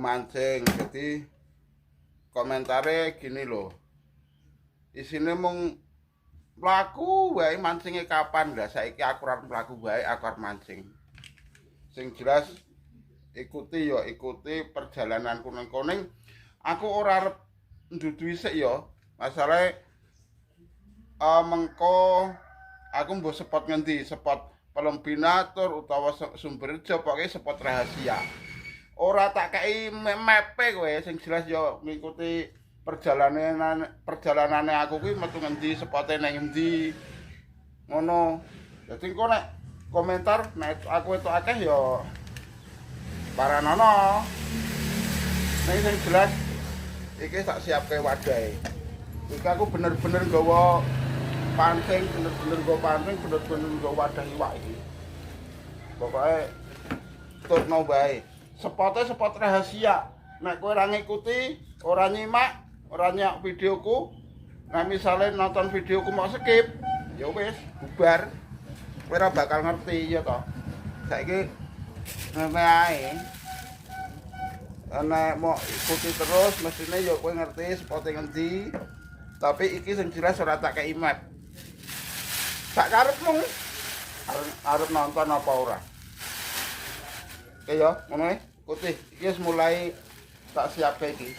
mancing. Jadi komentare gini loh. Isine mung mlaku wae mancinge kapan lah saiki aku ora mlaku wae aku arep mancing. Sing jelas ikuti perjalananku nang koning. Aku ora arep ndudui sik ya. Masalahe mengko aku mbok spot ngendi? Spot Pelumbinatur utawa Sumberjo, pokoke spot rahasia. Ora tak kei mepe kowe, sing jelas ya ngikuti perjalanane aku kuwi metu ngendi, spote nang ngendi. Ngono. Dadi engko nek komentar nek aku itu akeh ya paranono. Nek sing jelas iki tak siapke wadahe. Iki aku bener-bener nggawa pancing, bener-bener nggawa wadah iwak iki. Pokoke turno bae. Spot rahasia. Nek kowe ora ngikuti, ora nyimak, ora nyak videoku, nah misale nonton videoku mau skip, ya wis bubar. Kowe ora bakal ngerti ya toh. Saiki ngene ae. Nek mau ikuti terus mestine ya kowe ngerti spote ngendi. Tapi iki sing jelas ora tak kei map. Sak karepmu arep nonton apa ora? Oke ya, ngono ikuti. Iki wis mulai tak siapke iki.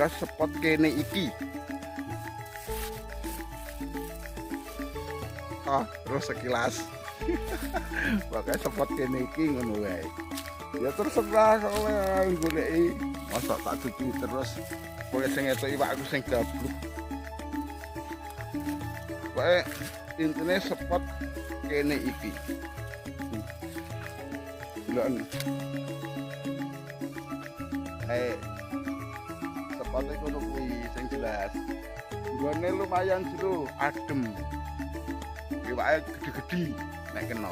adalah spot kene iki. Terus sekilas. Pakai spot kene iki ngono wae. Ya terserah oleh goleki. Mosok tak cuci terus kowe sing etuk iwakku sing gabluk. Pokoke intine spot kene iki. Delok. Spotnya kono kuwi sing jelas. Nggone lumayan jero, adem. Iwake gede-gede nek kena.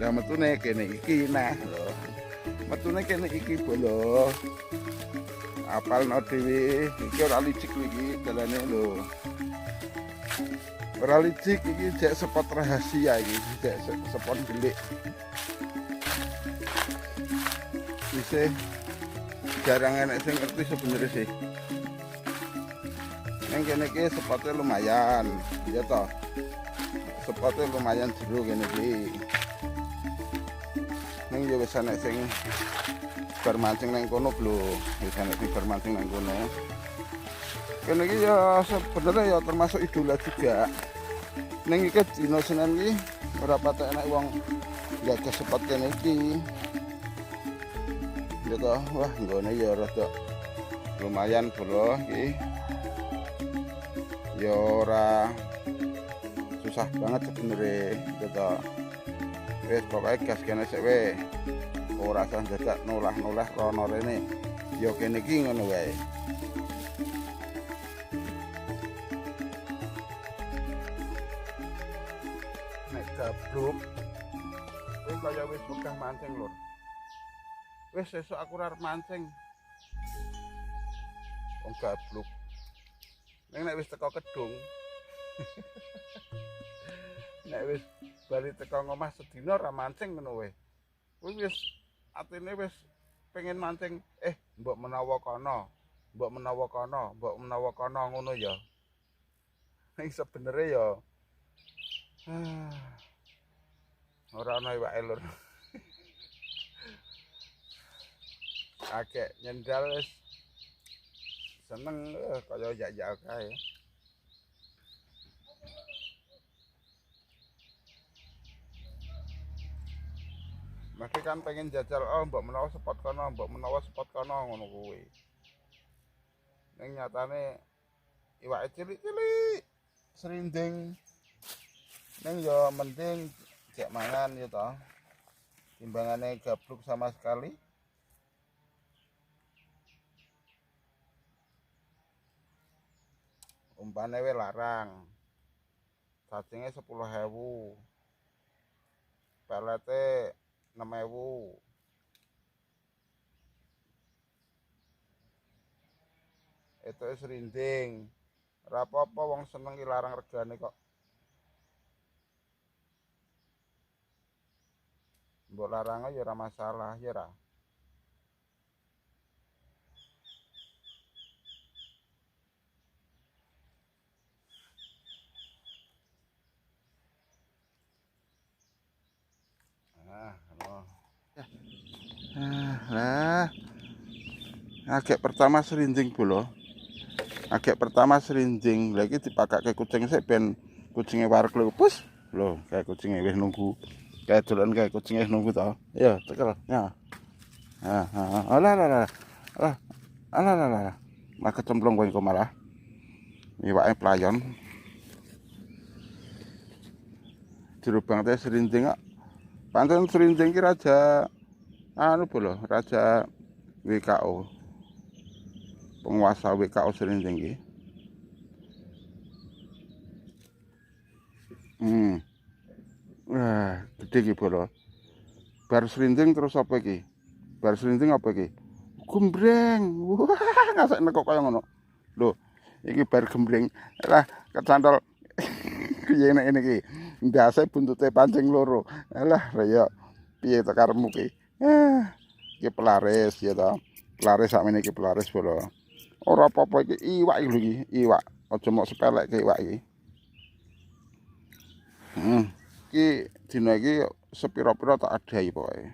Lah metune kene iki nah lho. Metune kene iki bolo. Apalno dhewe iki ora licik iki dalane lho. Ora licik iki jek spot rahasia iki, jek spot delik. Bisa jarang enak sing ngerti sebenarnya sih. Yang kene iki spotnya lumayan, ya toh. Spotnya lumayan jero kene iki. Neng ya wis ana sing bar mancing nang kono lho, wis ana sing bar mancing nang kono. Kene iki ya sebenarnya ya termasuk idola juga. Neng iki dino Senin iki ora patek enak wong jaga spot kene iki. Ya toh, wah nggone ya rada lumayan bolo iki. Ya ora susah banget sebenarnya ya toh. Wis pokoke gas kene sik wae. Ora usah dadak nolah-nolah rono rene. Ya kene iki ngono wae. Nek gabluk wis kaya wis buka mancing lur. Wis sesuk aku arep mancing. Wong gabluk. Nek wis teko kedung. Nek wis bali teko ngomah sedina ora mancing ngono wae. Kuwi wis atine wis pengen mancing, mbok menawa kono, mbok menawa kono, mbok menawa kono ngono ya. Ning sebenere ya ora ana iwake lur. Akeh nyendal wis seneng kaya jak-jak kae. Mesti kan pengen jajal mbok menawa spot kono, mbok menawa spot kono ngono kuwi. Ning nyatane iwake cilik-cilik, serinding. Ning ya mending jek mangan ya toh. Timbangane gabluk sama sekali. Umpane we larang. Cacingnya 10.000. Pelete 6.000. Itu serinding. Ora apa-apa wong seneng ki larang regane kok. Mbok larang ya ora masalah ya ora. Lah. Agak pertama serinding bolo. Agak pertama serinding. Lagi dipakake kucing sik ben kucinge warek lho. Pus. Lho, kayak kucinge wis nunggu. Kayak dolan kayak kucinge wis nunggu to. Ya, tekel. Ya. Alah. Lah kecemplung kowe engko malah. Iwake playon. Jero banget serinding kok. Pancen serinding ki raja anu bolo, raja WKO. Penguasa WKO serinding ki. Wah, gede ki bolo. Bar serinding terus apa iki? Bar serinding apa iki? Gembreng. Wah, ngasakne kok kaya ngono. Lho, iki bar gembreng. Lah kecantol piye nek ngene iki. Ndase buntute pancing loro. Alah, ya piye to karepmu ki? Iki pelaris ya to. Pelaris sakmene iki pelaris bolo. Ora apa-apa iki iwak iki lho iki, iwak. Aja mok sepelek ke iwak iki. Iki dina iki sepira-pira tak adahi pokoke.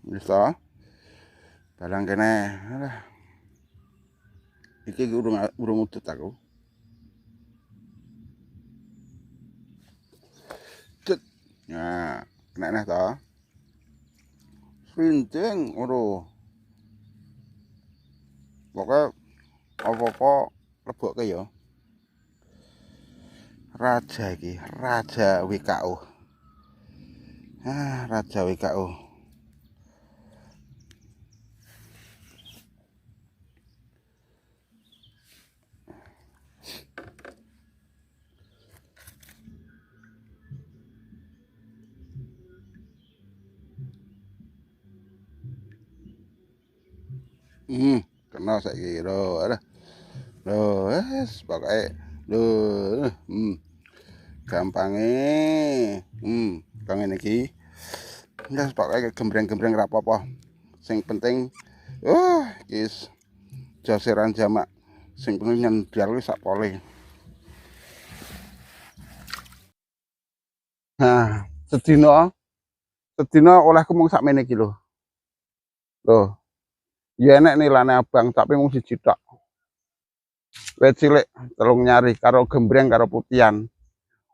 Wis to. Barang kene. Alah. Iki urung udut aku. Cet. Nah, kena to. Srinting ora. Pokoke apa-apa lebokke ya. Raja iki, Raja WKO. Raja WKO. Kena saiki lho, alah. Lho, wis pokoke lho, gampange. Kang ngene iki. Wis pokoke gembreng-gembreng ra apa-apa. Sing penting iki jaseran jamak. Sing penting nyendal wis sak pole. Nah, sedina olehku mung sakmene iki lho. Lho. Ya enek nilane abang tapi mung siji tok. Wit cilik telung nyari karo gembreng karo putian.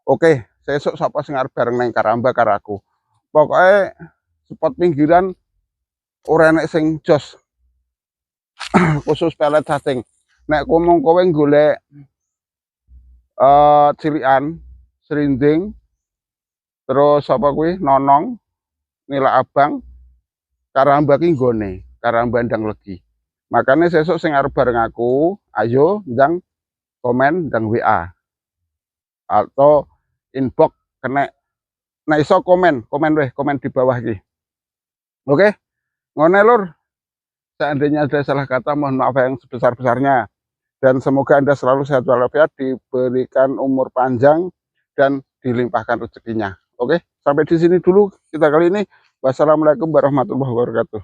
Oke, sesuk sapa sing arep bareng nang Karamba karo aku. Pokoke spot pinggiran ora enek sing jos. Khusus pelet cacing. Nek kowe golek cilikan, serinding, terus apa kuwi nonong, nila abang, Karamba ki nggone, Karamba ndang legi. Makanya sesuk sing arep bareng aku, ayo ndang komen ndang WA. Atau inbox kena nek iso komen di bawah iki. Oke? Ngone lur. Seandainya ada salah kata mohon maaf yang sebesar-besarnya. Dan semoga Anda selalu sehat walafiat, diberikan umur panjang dan dilimpahkan rezekinya. Oke, sampai di sini dulu kita kali ini. Wassalamualaikum warahmatullahi wabarakatuh.